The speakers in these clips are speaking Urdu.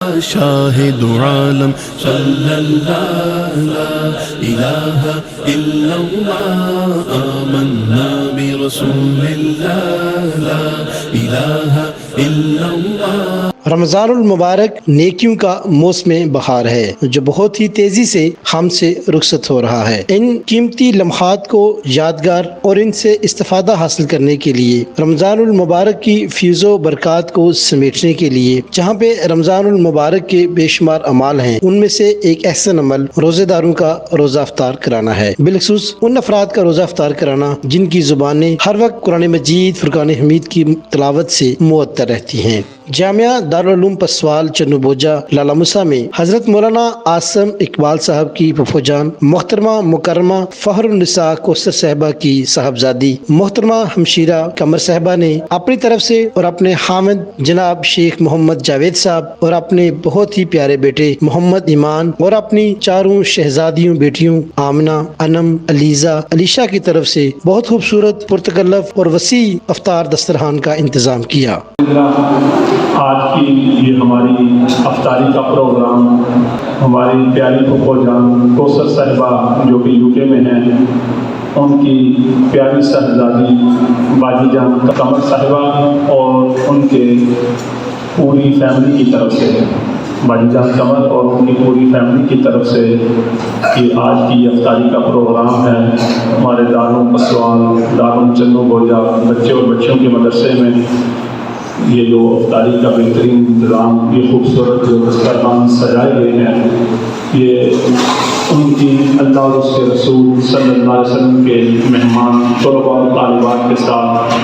شاہد عالم صلی اللہ لا الہ الا اللہ آمنا برسول اللہ لا الہ الا اللہ۔ رمضان المبارک نیکیوں کا موسم بہار ہے جو بہت ہی تیزی سے ہم سے رخصت ہو رہا ہے۔ ان قیمتی لمحات کو یادگار اور ان سے استفادہ حاصل کرنے کے لیے، رمضان المبارک کی فیض و برکات کو سمیٹنے کے لیے، جہاں پہ رمضان المبارک کے بے شمار اعمال ہیں، ان میں سے ایک احسن عمل روزے داروں کا روزہ افطار کرانا ہے، بالخصوص ان افراد کا روزہ افطار کرانا جن کی زبانیں ہر وقت قرآن مجید، فرقان حمید کی تلاوت سے معطر رہتی ہیں۔ جامعہ دارالعلوم پسوال چنو بوجہ لالہ مسا میں حضرت مولانا عاصم اقبال صاحب کی پھپھو جان محترمہ مکرمہ فخر النساء کوثر صاحبہ کی صاحبزادی محترمہ ہمشیرہ قمر صاحبہ نے اپنی طرف سے اور اپنے حامد جناب شیخ محمد جاوید صاحب اور اپنے بہت ہی پیارے بیٹے محمد ایمان اور اپنی چاروں شہزادیوں بیٹیوں آمنہ، انم، علیزہ، علیشہ کی طرف سے بہت خوبصورت، پرتکلف اور وسیع افطار دسترخوان کا انتظام کیا۔ آج کی یہ ہماری افطاری کا پروگرام ہماری پیاری پھپھو جان کوثر صاحبہ جو کہ یو کے میں ہیں، ان کی پیاری صاحبزادی باجی جان قمر صاحبہ اور ان کے پوری فیملی کی طرف سے، باجی جان قمر اور ان کی پوری فیملی کی طرف سے کہ آج کی افطاری کا پروگرام ہے ہمارے دارالعلوم پسوال، دارالعلوم چنو بوجہ بچے اور بچیوں کے مدرسے میں یہ جو افطاری کا بہترین انتظام، یہ خوبصورت جو دسترخوان سجائے گئے ہیں، یہ ان کی اللہ اور اس کے رسول صلی اللہ علیہ وسلم کے مہمان طلباء اور طالبات کے ساتھ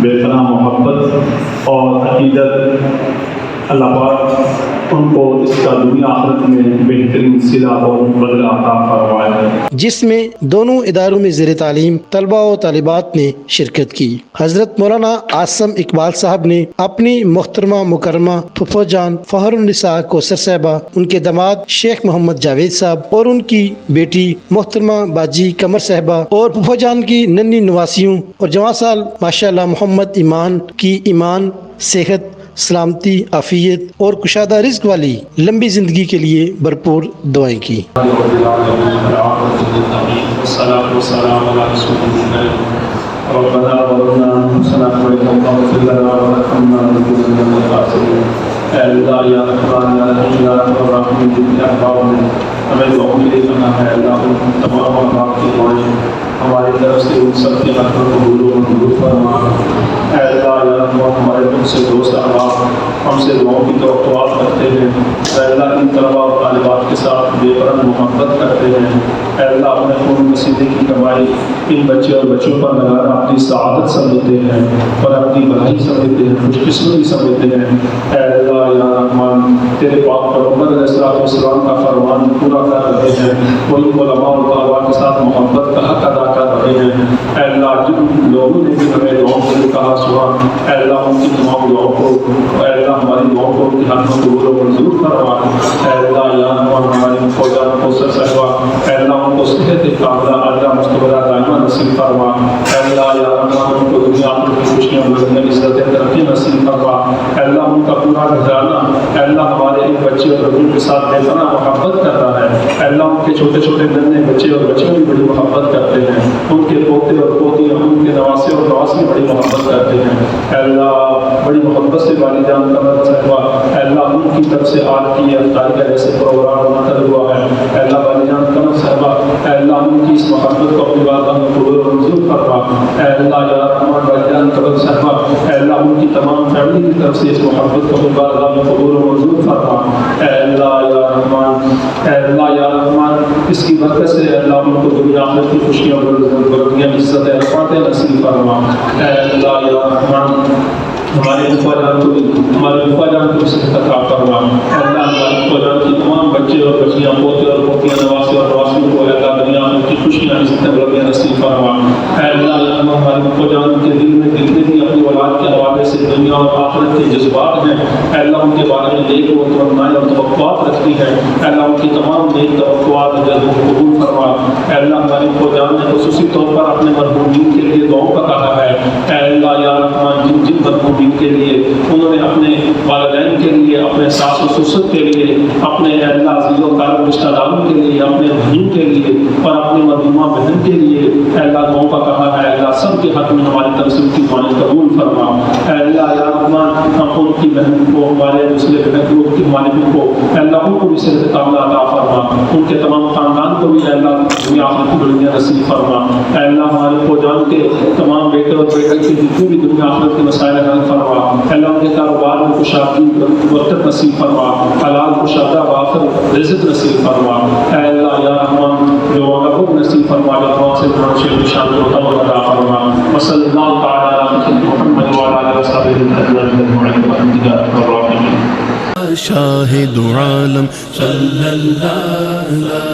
بے پناہ محبت اور عقیدت اللہ پاک ان کو اس کا دنیا آخرت میں بہترین صلہ اور بدلہ عطا فرمائے، جس میں دونوں اداروں میں زیر تعلیم طلباء و طالبات نے شرکت کی۔ حضرت مولانا عاصم اقبال صاحب نے اپنی محترمہ مکرمہ پھپھو جان فخر النساء کوثر صاحبہ، ان کے داماد شیخ محمد جاوید صاحب اور ان کی بیٹی محترمہ باجی قمر صاحبہ اور پھپھو جان کی ننھی نواسیوں اور جوان سال ماشاءاللہ محمد ایمان کی ایمان، صحت، سلامتی، عافیت اور کشادہ رزق والی لمبی زندگی کے لیے بھرپور دعائیں کی۔ ہماری طرف سے ان سب کے حق کو قبول و منظور فرما۔ اے اللہ یا رحمان، ہمارے تم سے دوست احباب ہم سے دعاؤں کی توقعات رکھتے ہیں، اے اللہ ان طلباء اور طالبات کے ساتھ بے پرواہ محبت کرتے ہیں، اے اللہ اپنے خون مسیدے کی کمائی ان بچے اور بچوں پر لگانا اپنی سعادت سمجھتے ہیں اور اپنی بھلائی سمجھتے ہیں، خوش قسمتی سمجھتے ہیں۔ اے اللہ یا رحمان، تیرے پاک پیغمبر علیہ السلام کا فرمان پورا کر رہے ہیں، وہی علماء اور طلباء کے ساتھ محبت کا حق ادا کر رہے ہیں۔ اے اللہ جن لوگوں نے بھی ہمیں دعاؤں سے کہا سنا، اے اللہ ان کی تمام دعاؤں کو، اے اللہ ہماری دعاؤں کو ان کے حق میں قبول و منظور فرما۔ اے اللہ یا رحمان، ہماری فوجان کوثر صاحبہ، اے اللہ ان کو صحت کاملہ عاجلہ مستقبلہ دائمہ نصیب فرما۔ اے اللہ یا رحمان ان کو دنیا آخرت کی خوشیاں بلندیاں عزت ترقی نصیب فرما۔ اے اللہ ان کا پورا گھرانہ، اے اللہ ہمارے ان بچے اور بچوں کے ساتھ بے پناہ محبت کر رہا ہے۔ اے اللہ ان کے چھوٹے چھوٹے ننھے بچے اور بچیاں بھی بڑی محبت کرتے ہیں، ان کے پوتے اور پوتیاں، ان کے نواسے اور نواسی بڑی محبت کرتے ہیں۔ اے اللہ بڑی محبت سے بالی جان قمر صاحبہ، اے اللہ ان کی طرف سے آج کی یہ افطاری کا جیسے پروگرام منعقد ہوا ہے، اے اللہ بالی جان قمر صاحبہ، اے اللہ ان کی اس محبت کو اپنی بارگاہ میں قبول و منظور فرما۔ اے اللہ یا رحمان بالی جان قمر صاحبہ، اے اللہ ان کی تمام فیملی کی طرف سے اس محبت کو اپنی بارگاہ میں قبول و منظور فرما۔ اے اللہ یا رحمان، اے اللہ یا رحمان اس کی برکت سے اے اللہ ان کو دنیا آخرت کی خوشیاں بلندیاں عزت عرفات نصیب فرما۔ اے اللہ یا رحمان ہمارے پھپھا جان کو بھی، ہمارے پھپھا جان کو صحت عطا فرما۔ اے اللہ ہمارے پھپھا جان کی تمام بچے اور بچیاں، پوتے اور پوتیاں، نواسے اور نواسیوں کو اے اللہ دنیا آخرت کی خوشیاں عزت بلندیاں نصیب فرما۔ اے اللہ یا رحمان ہمارے پھپھا جان کے دل میں جتنے بھی اپنی اولاد کے حوالے سے دنیا اور آخرت کے جذبات ہیں، اے اللہ ان کے بارے میں نیک و تمنائیں امال اور توقعات رکھتی ہیں، اے اللہ ان کی تمام نیک توقعات اور جذبوں کو قبول فرما۔ اے اللہ ہماری ابو جان نے خصوصی طور پر اپنے مرحومین کے لیے دعاؤں کا کہا ہے، اے اللہ یا رحمان جن جن مرحومین کے لیے انہوں نے اپنے والدین کے لیے، اپنے ساس و سسر کے لیے، اپنے اے اللہ عزیز و کارب رشتہ داروں کے لیے، اپنے بھائیوں کے لیے اور اپنی مرحومہ بہن کے لیے اے اللہ دعاؤں کا کہا ہے، اے اللہ سب کے حق میں ہماری طرف سے ان کی دعائیں قبول فرما۔ اے اللہ یا رحمان ان کی بہن کو، ہمارے دوسرے بہن کو، ان کی مالکوں کو اے اللہ ان کو بھی صحت کاملہ عطا فرما، ان کے تمام خاندان کو بھی اے اللہ دنیا آخرت کی بڑھیاں نصیب فرما۔ اے اللہ ہمارے فوجان کے تمام بیٹے اور بیٹے کی جتنی بھی دنیا آخرت کے مسائل حل فرما۔ اے اللہ ان کے کاروبار میں کشادگی برکت نصیب فرما، حلال کشادہ وافر رزق نصیب فرما۔ اے اللہ یا رحمان جو حکم نصیب فرما، جو سے شیخ شان کو عطا فرما۔ وصلی اللہ تعالی علی محمد وعلی آلہ وصحبہ اجمعین۔ شاہد عالم صلی اللہ لا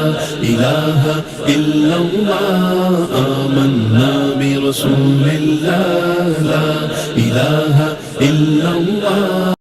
الہ الا اللہ آمنا برسول اللہ لا الہ الا اللہ۔